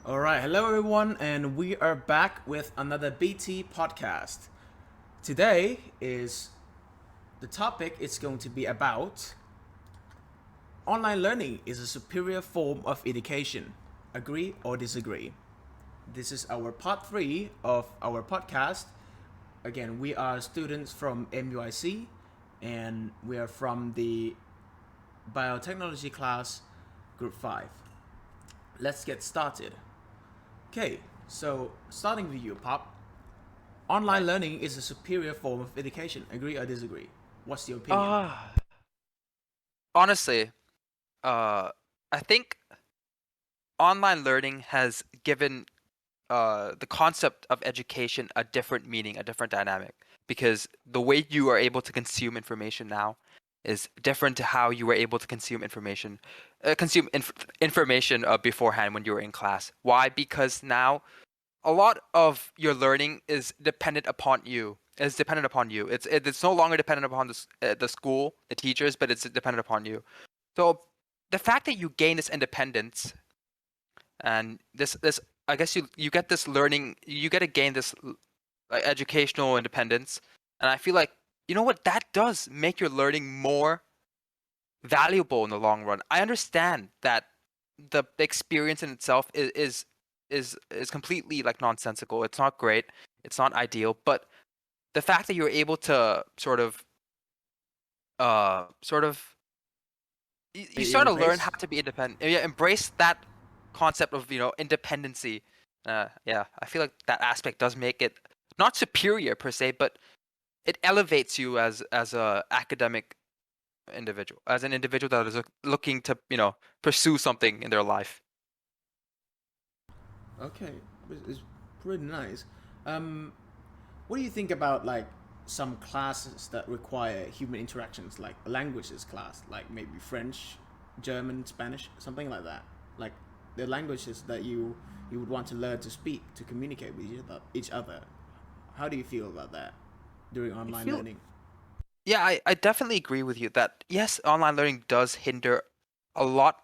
All right, hello everyone, and we are back with another BT podcast. Today is the topic is going to be about online learning is a superior form of education. Agree or disagree? This is our part 3 of our podcast. Again, we are students from MUIC and we are from the biotechnology class group 5. Let's get started. Okay, so starting with you, Pop. Online Right. learning is a superior form of education. Agree or disagree? What's your opinion? Uh, Honestly, uh, I think online learning has given the concept of education a different meaning, a different dynamic, because the way you are able to consume information now is different to how you were able to consume information beforehand when you were in class. Why? Because now a lot of your learning is dependent upon you. Is dependent upon you. It's no longer dependent upon the school, the teachers, but it's dependent upon you. So the fact that you gain this independence and this I guess you get this learning, you get to gain this like educational independence, and I feel like you know what that does make your learning more valuable in the long run. I understand that the experience in itself is completely like nonsensical. It's not great. It's not ideal, but the fact that you're able to sort of you start to learn how Embrace. to be independent. Yeah, embrace that concept of independency. Yeah, I feel like that aspect does make it not superior per se, but it elevates you as a academic individual, as an individual that is looking to pursue something in their life. Okay, it's pretty nice. Um, what do you think about like some classes that require human interactions, like languages class, like maybe French, German, Spanish, something like that? Like the languages that you would want to learn to speak to communicate with each other. How do you feel about that during I online feel learning? Yeah, I definitely agree with you that yes, online learning does hinder a lot,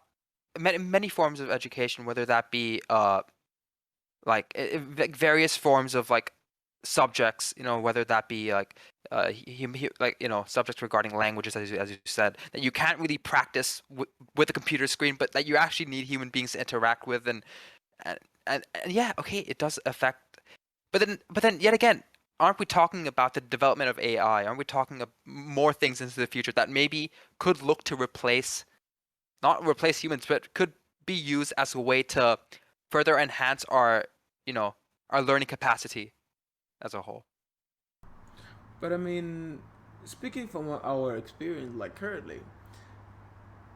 many forms of education, whether that be like various forms of like subjects, whether that be like like subjects regarding languages, as you said, that you can't really practice with a computer screen, but that you actually need human beings to interact with, and and yeah, okay, it does affect. But then yet again, aren't we talking about the development of AI? Aren't we talking of more things into the future that maybe could look to replace, not replace humans, but could be used as a way to further enhance you know, our learning capacity as a whole? But I mean, speaking from our experience, like currently,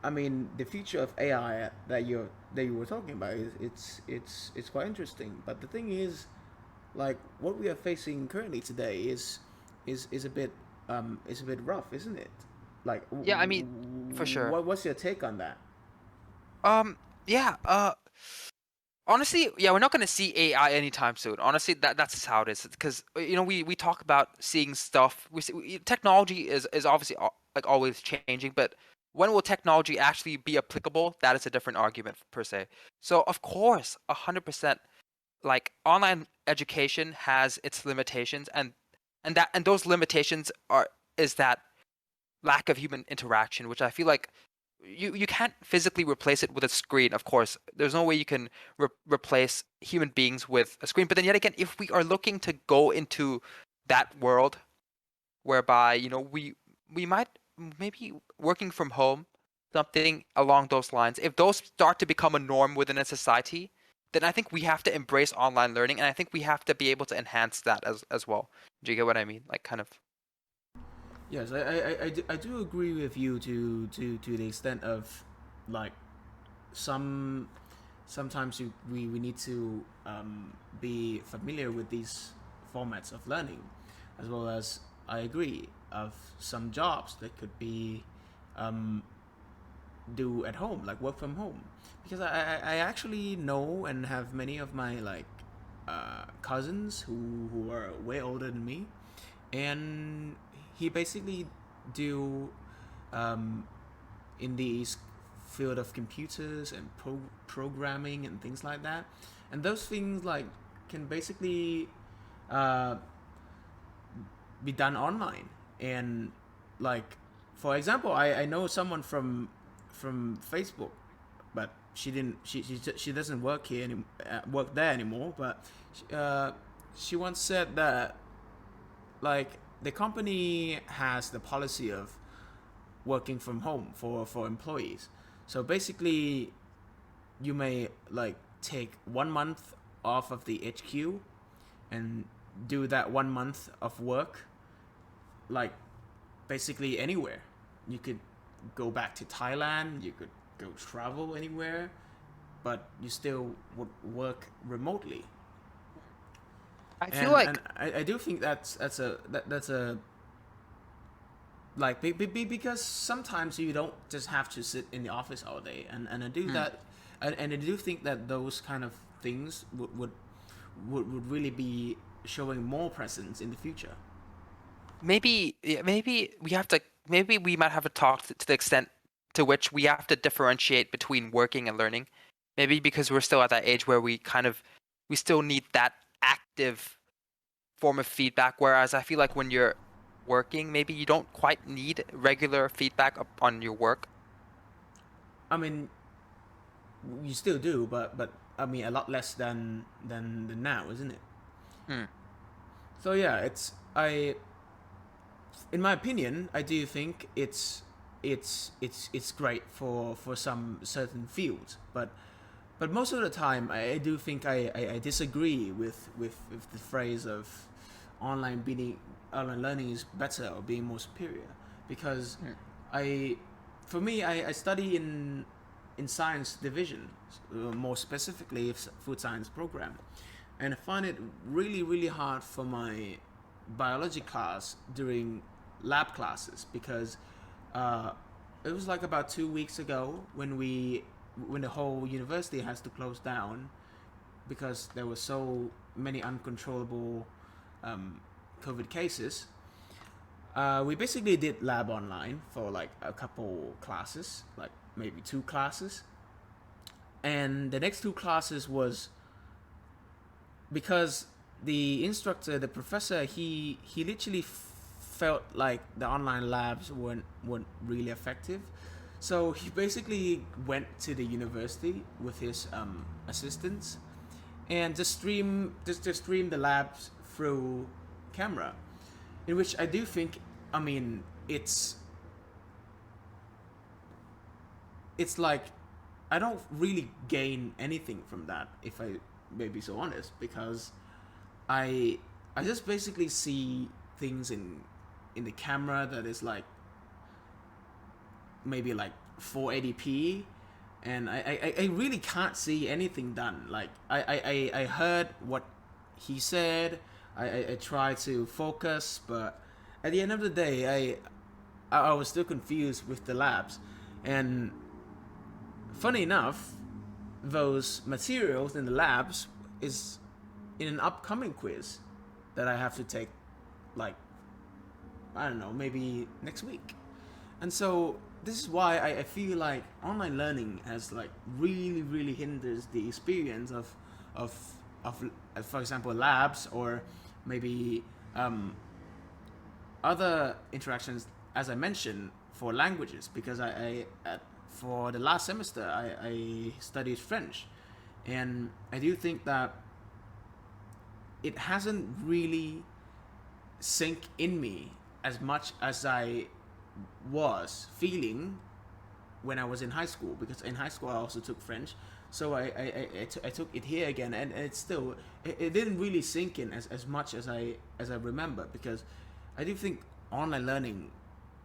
I mean, the future of AI that you were talking about it's quite interesting. But the thing is, like what we are facing currently today is a bit is a bit rough, isn't it? Like, Yeah, I mean, for sure. what's your take on that? Yeah. Honestly, yeah, we're not gonna see AI anytime soon. Honestly, that's just how it is. Because we talk about seeing stuff. Technology is obviously like always changing, but when will technology actually be applicable? That is a different argument per se. So of course, 100%, like online education has its limitations, and those limitations is that lack of human interaction, which I feel like you can't physically replace it with a screen. Of course, there's no way you can replace human beings with a screen. But then yet again, if we are looking to go into that world whereby we might maybe working from home, something along those lines, if those start to become a norm within a society, then I think we have to embrace online learning, and I think we have to be able to enhance that as well. Do you get what I mean? Like kind of. Yes, I do agree with you to the extent of like some sometimes we need to be familiar with these formats of learning, as well as I agree of some jobs that could be um, do at home, like work from home, because I actually know and have many of my like cousins who are way older than me, and he basically do um, in these field of computers and programming and things like that, and those things like can basically uh, be done online. And like, for example, I know someone from Facebook, but she doesn't work here work there anymore. But she once said that like the company has the policy of working from home for employees. So basically, you may like take 1 month off of the HQ and do that 1 month of work like basically anywhere. You could go back to Thailand, you could go travel anywhere, but you still would work remotely. I feel And like I do think that's a like because sometimes you don't just have to sit in the office all day, and I do hmm, that, and I do think that those kind of things would really be showing more presence in the future. maybe yeah, maybe we might have a talk to the extent to which we have to differentiate between working and learning. Maybe because we're still at that age where we still need that active form of feedback. Whereas I feel like when you're working, maybe you don't quite need regular feedback on your work. I mean, you still do, but I mean a lot less than now, isn't it? Hmm. So yeah, in my opinion, I do think it's great for some certain fields, but most of the time, I do think I disagree with the phrase of online being online learning is better or being more superior, because Hmm. I for me I study in science division, more specifically food science program, and I find it really hard for my biology class during lab classes, because uh, it was like about 2 weeks ago when the whole university has to close down because there were so many uncontrollable um, COVID cases. We basically did lab online for like a couple classes, like maybe 2 classes, and the next 2 classes was because the professor, he literally felt like the online labs weren't really effective. So he basically went to the university with his assistants and just stream the labs through camera, in which I do think, I mean, it's like I don't really gain anything from that, if I may be so honest, because I I just basically see things in the camera that is like maybe like 480p, and I really can't see anything done. Like I heard what he said. I try to focus, but at the end of the day, I was still confused with the labs, and funny enough, those materials in the labs is in an upcoming quiz that I have to take, like, I don't know, maybe next week. And so this is why I feel like online learning has like really hinders the experience of of for example labs, or maybe other interactions, as I mentioned, for languages, because for the last semester I studied French, and I do think that it hasn't really sink in me as much as I was feeling when I was in high school, because in high school I also took French. So I took it here again, and it's still it didn't really sink in as much as I remember, because I do think online learning,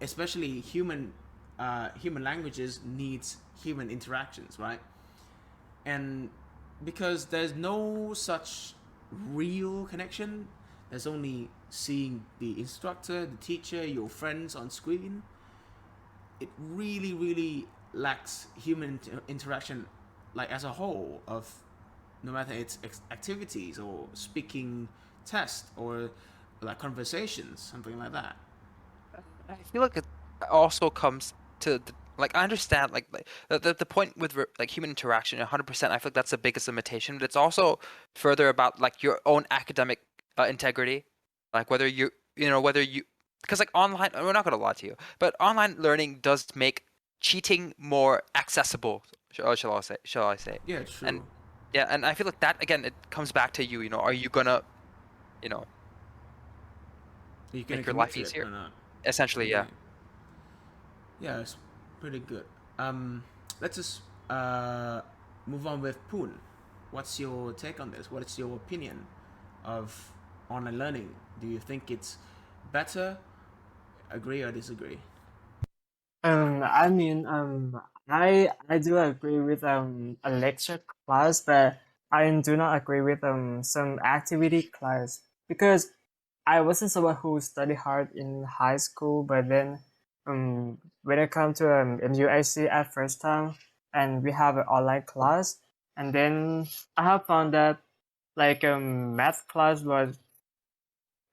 especially human languages, needs human interactions, right? And because there's no such real connection, there's only seeing the instructor, the teacher, your friends on screen. It really lacks human interaction, like as a whole, of no matter its activities or speaking test or like conversations, something like that. I feel like it also comes to Like I understand like the point with like human interaction 100%. I feel like that's the biggest limitation, but it's also further about like your own academic integrity, like whether whether you because like online, we're not gonna lie to you, but online learning does make cheating more accessible. Shall I say? Yeah, And true. yeah, and I feel like that again, it comes back to you. Are you gonna you know Are you gonna make your commit life to it easier? or not? Essentially, yeah. Okay. Yeah, it's pretty good. Um, let's just uh, move on with Poon. What's your take on this? What is your opinion of online learning? Do you think it's better? Agree or disagree? I mean, I do agree with a lecture class, but I do not agree with some activity class because I wasn't someone who studied hard in high school, but then when I come to MUIC at first time and we have an online class, and then I have found that like math class was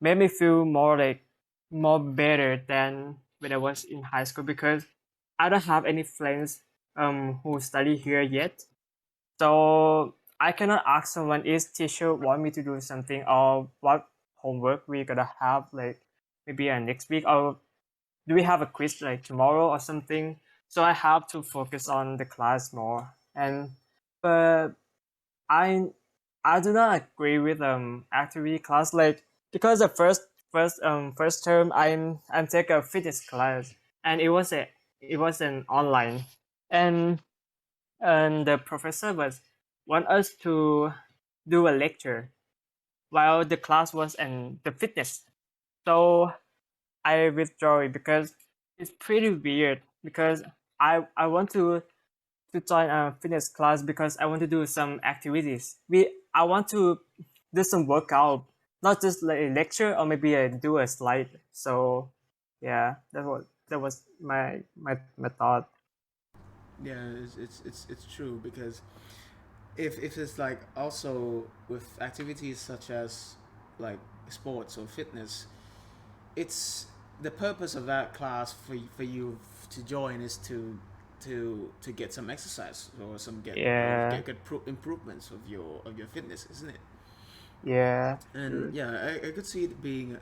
made me feel more better than when I was in high school because I don't have any friends who study here yet. So I cannot ask someone is teacher want me to do something or what homework we gonna have like maybe next week or do we have a quiz like tomorrow or something. So I have to focus on the class more. And but I I do not agree with activity class like because the first term I'm take a fitness class and it was an online and the professor was want us to do a lecture while the class was in the fitness. So I withdraw it because it's pretty weird because I want to join a fitness class because I want to do some activities. I want to do some workout, not just like a lecture or maybe do a slide. So yeah, that was my thought. Yeah, it's true because if it's like also with activities such as like sports or fitness, it's the purpose of that class for you to join is to get some exercise or some Yeah, get improvements of your fitness, isn't it? yeah, And sure. yeah, I could see it being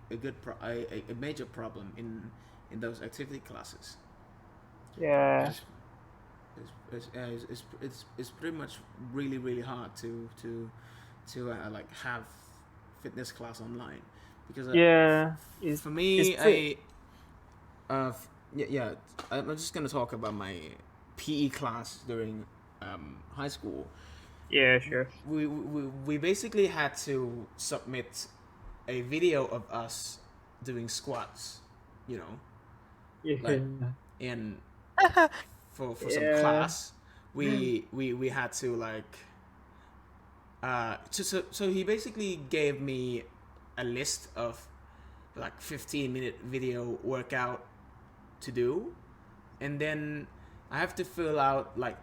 a good a major problem in those activity classes. Yeah, It's, it's pretty much really hard to like have fitness class online because yeah. for It's me pretty. yeah, I'm just gonna talk about my PE class during high school. Yeah, sure. We basically had to submit a video of us doing squats, you know, like Yeah, in for some yeah, class. We had to like so he basically gave me a list of like 15-minute video workout to do, and then I have to fill out like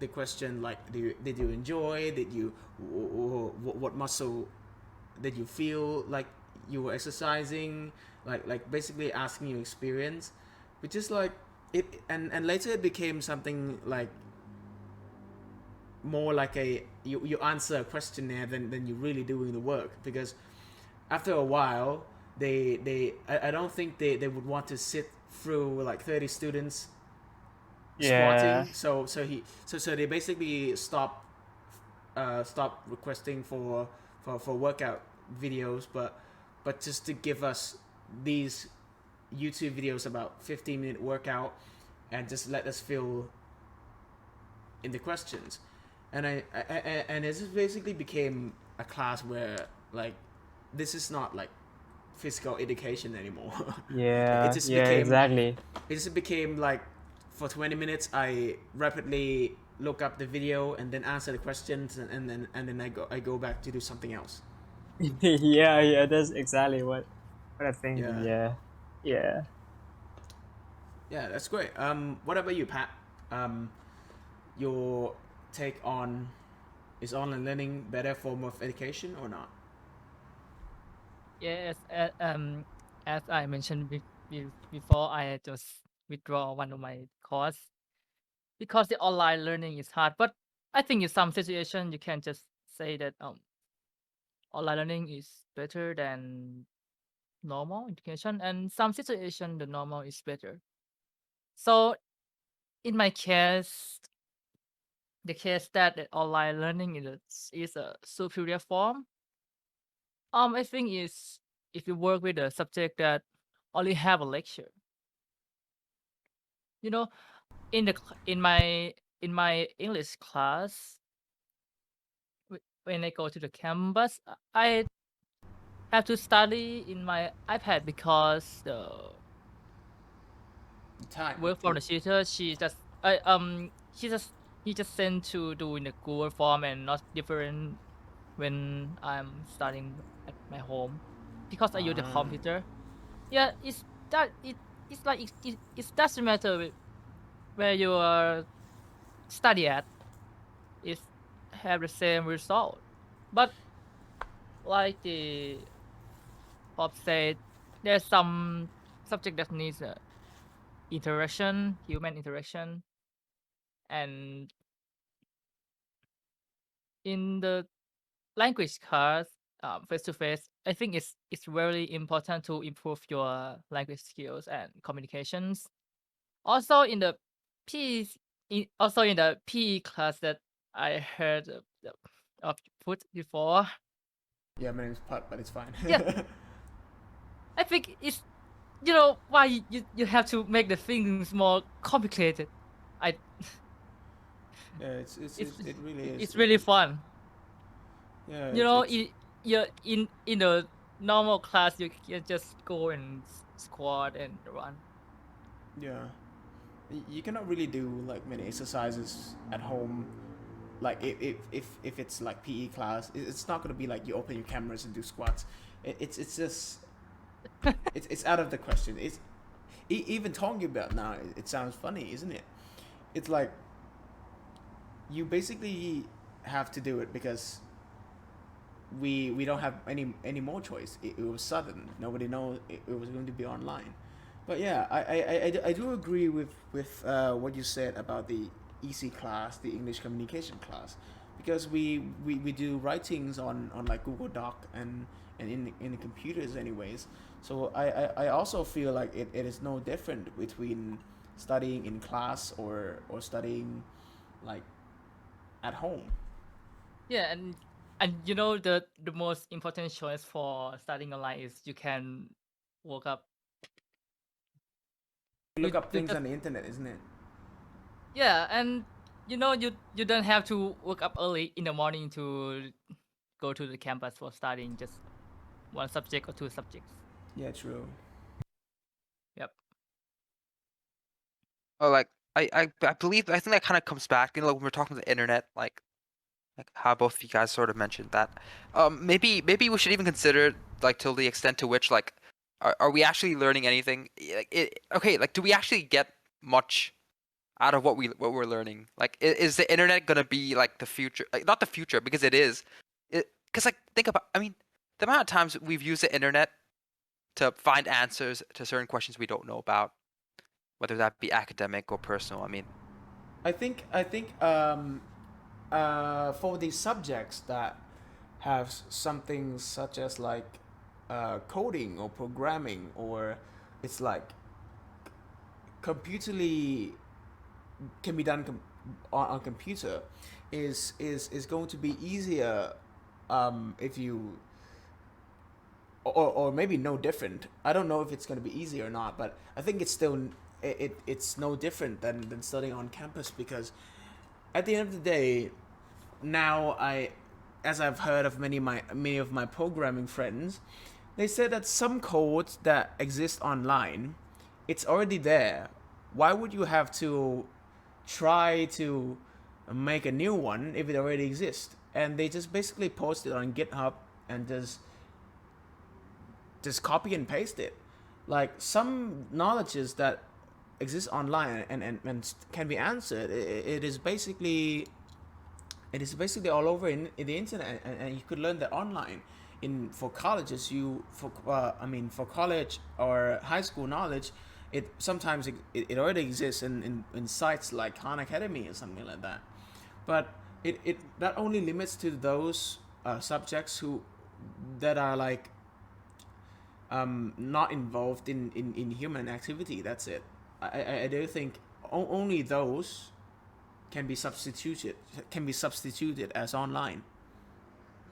the question like did you enjoy, did you what muscle did you feel like you were exercising, like basically asking your experience, which is like it. And later it became something like more like a you answer a questionnaire than you really doing the work, because after a while I don't think they would want to sit through like 30 students yeah, squatting. So they basically stop requesting for workout videos, but just to give us these YouTube videos about 15-minute workout and just let us fill in the questions. And it just basically became a class where like this is not like physical education anymore. it yeah, just yeah. became Exactly. it just became like for 20 minutes I rapidly look up the video and then answer the questions, and then I go back to do something else. Yeah, yeah. That's exactly what I think. Yeah, Yeah, yeah. yeah, that's great. What about you, Pat? um your take on, is online learning better form of education or not? Yes, as I mentioned before, I just withdraw one of my course because the online learning is hard. But I think in some situation you can just say that online learning is better than normal education, and some situation the normal is better. So in my case, the case that the online learning is a superior form, I think is if you work with a subject that only have a lecture, you know, in my English class, when I go to the campus, I have to study in my iPad because the Time. work from the tutor, she just he just sent to do in the Google form and not different when I'm studying at my home because I use the Ah. computer. Yeah, it's like it doesn't matter where you are study at, it's have the same result. But like the Bob said, there's some subject that needs interaction, human interaction, and in the language class, face to face, I think it's very important to improve your language skills and communications. Also in the also in the PE class that I heard of put before. Yeah, my name's Putt, but it's fine. Yeah, I think it's why you have to make the things more complicated. I Yeah, it really is. it's really fun. Yeah, it's You're in the normal class you can just go and squat and run. yeah. You cannot really do like many exercises at home. Like if it's like PE class, it's not gonna be like you open your cameras and do squats. It's just it's out of the question. It's even talking about now. It sounds funny, isn't it? It's like you basically have to do it because we don't have any more choice. It was sudden. Nobody knows it was going to be online. But yeah, I do agree with what you said about the EC class, the English communication class, because we do writings on like Google Doc and in the computers anyways. So I also feel like it is no different between studying in class or studying like at home. Yeah, and the most important choice for studying online is you can wake up. Look up You things just on the internet, isn't it? yeah, and you don't have to wake up early in the morning to go to the campus for studying just one subject or two subjects. Yeah, true. Yep. Oh, like I believe I think that kind of comes back. Like when we're talking about the internet, like how both of you guys sort of mentioned that. Maybe we should even consider like to the extent to which like are we actually learning anything? Okay, like do we actually get much out of what we're learning? Like is the internet gonna be like the future? Like not the future because it is. Because like think about I mean the amount of times we've used the internet to find answers to certain questions we don't know about, whether that be academic or personal. I mean, I think for these subjects that have something such as like coding or programming or it's like computerly can be done on computer is going to be easier if you or maybe no different. I don't know if it's going to be easy or not, but I think it's still it's no different than studying on campus because at the end of the day, now as I've heard of many of my programming friends, they said that some code that exists online, it's already there. Why would you have to try to make a new one if it already exists? And they just basically post it on GitHub and just copy and paste it. Like some knowledges that exist online and can be answered, it is basically all over in the internet, and you could learn that online. In for colleges, you for I mean for college or high school knowledge, it sometimes it already exists in sites like Khan Academy or something like that. But it that only limits to those subjects who that are like not involved in human activity. That's it. I do think only those can be substituted as online.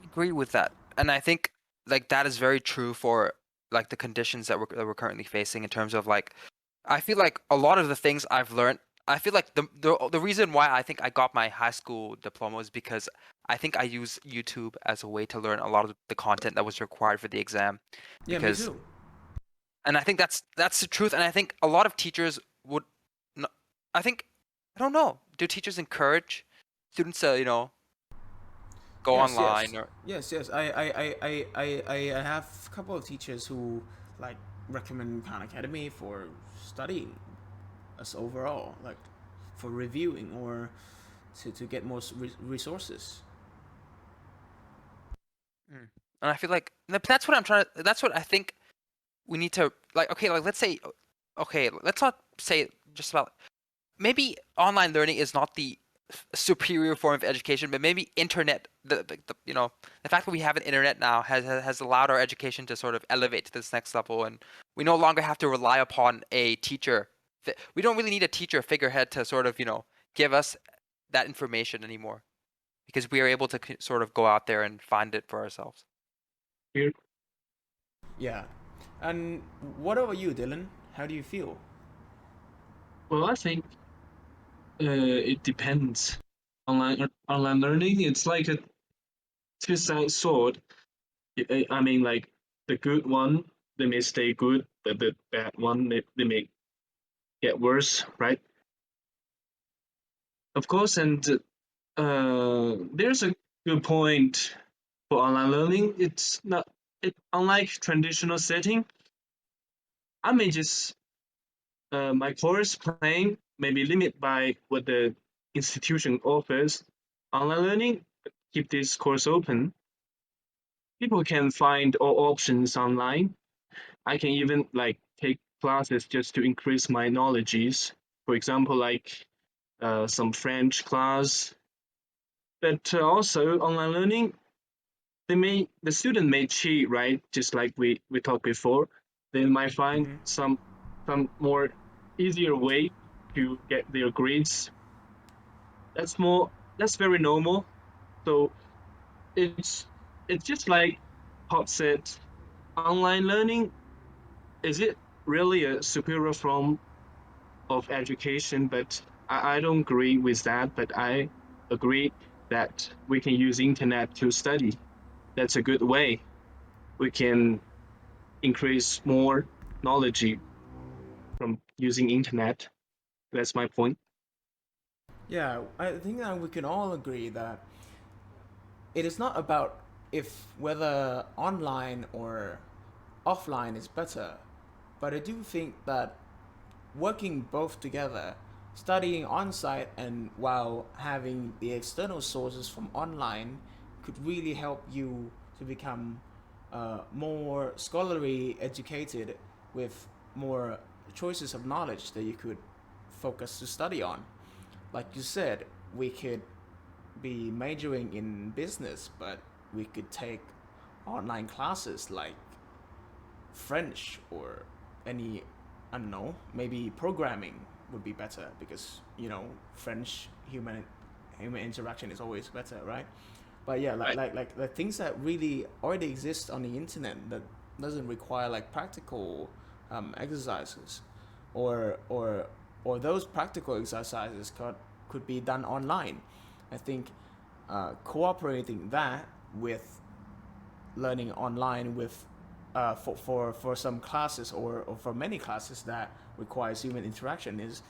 Agree with that, and I think like that is very true for like the conditions that we're currently facing in terms of like I feel like a lot of the things I've learned. I feel like the reason why I think I got my high school diploma is because I think I use YouTube as a way to learn a lot of the content that was required for the exam. Yeah, me Because too. and I think that's the truth. And I think a lot of teachers would, not, I think I don't know. Do teachers encourage students to go Yes, online yes, or yes. I have a couple of teachers who like recommend Khan Academy for studying as overall, like for reviewing or to get more resources. Mm. And I feel like that's what I'm trying to. That's what I think we need to like. Okay, like let's say, okay, let's not say just about maybe online learning is not the superior form of education, but maybe internet. The fact that we have an internet now has allowed our education to sort of elevate to this next level, and we no longer have to rely upon a teacher. We don't really need a teacher figurehead to sort of give us that information anymore, because we are able to sort of go out there and find it for ourselves. Here, Yeah. And what about you, Dylan? How do you feel? well, I think it depends. Online learning, it's like a two-sided sword. I mean, like the good one, they may stay good, but the bad one, they may get worse, right? Of course, and there's a good point for online learning. It's not unlike traditional setting. I may just my course plan may be limited by what the institution offers. Online learning keep this course open. People can find all options online. I can even like take classes just to increase my knowledges. For example, like some French class. But also online learning, the student may cheat, right? Just like we talked before. They might find Mm-hmm. some more easier way to get their grades. That's very normal. So it's it's just like Pop said, online learning, is it really a superior form of education? But I don't agree with that. But I agree that we can use internet to study. That's a good way. We can increase more knowledge from using internet. That's my point. Yeah, I think that we can all agree that it is not about if whether online or offline is better, but I do think that working both together, studying on site and while having the external sources from online, could really help you to become more scholarly educated with more choices of knowledge that you could focus to study on. Like you said, we could be majoring in business, but we could take online classes like French or any, I don't know, maybe programming would be better because French human interaction is always better, right? But yeah, Right. like things that really already exist on the internet that doesn't require like practical exercises, or those practical exercises could be done online. I think cooperating that with learning online with for some classes or for many classes that requires human interaction is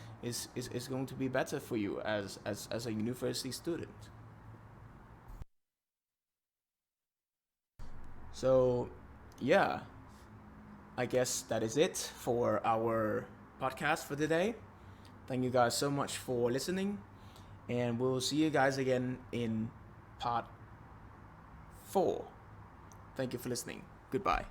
going to be better for you as a university student. So yeah, I guess that is it for our podcast for today. Thank you guys so much for listening, and we'll see you guys again in part 4. Thank you for listening. Goodbye.